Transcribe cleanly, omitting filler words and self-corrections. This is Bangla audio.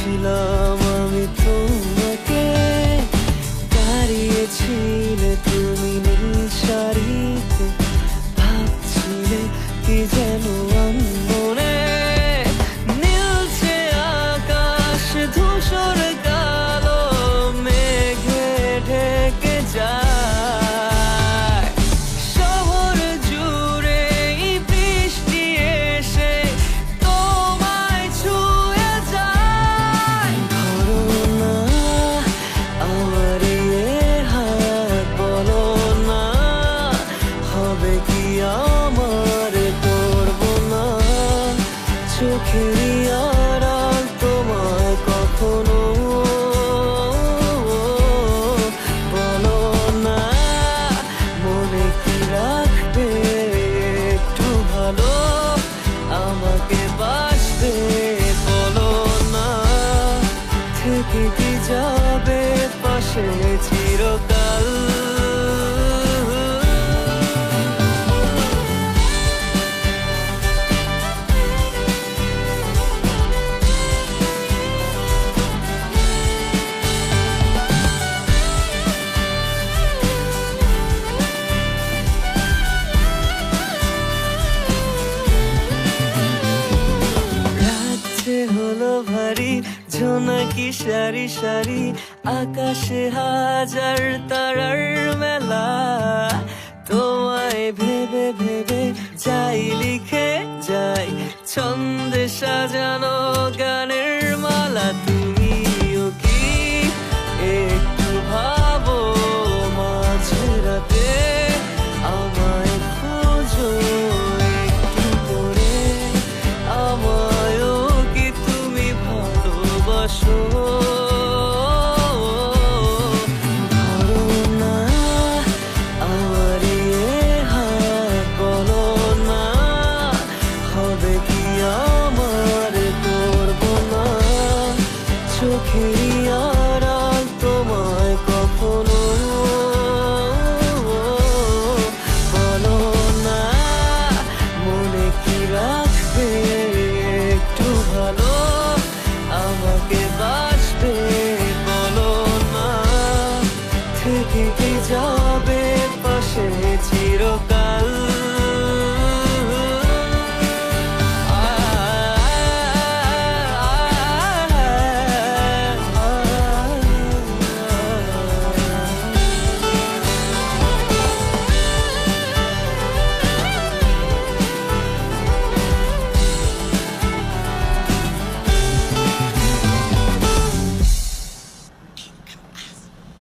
ছিলাম আমি তোমাকে, দাঁড়িয়েছিলে তুমি নিঃসারিতে, ভাবছিলে কি যেন মনে, নীলছে আকাশ ধূসর কালো মেঘে ঢেকে যায়, শহর জুড়ে এই বৃষ্টি এসে তোমায় ছুঁয়ে যায়। ধরো না আমার হাত, বলো না হবে কি আমার, করবো না চোখেরই আড়াল তোমায় কখনো, বলো না মনে কি রাখবে একটু ভালো, আমাকে বাসবে বলো না, থেকে কি যাবে পাশে চিরকাল। হলো ভারী জোনাকি সারি সারি, আকাশে হাজার তারার মেলা, তোমায় ভেবে ভেবে যাই লিখে যাই ছন্দে সাজানো গানের মালা। তুমিও কি একটু ভাবো মাঝে রাতে আমায় খোঁজো একটু করে, আমায়ও কি তুমি ভালোবাসো? ধরো না আমার হাত, বলো না হবে কি আমার, করবো না চোখেরই আড়াল তোমায় কখনো, বলো না মনে কি রাখবে একটু ভালো, আমাকে বাসবে বলো না, থেকে কি যাবে পাশে চিরকাল।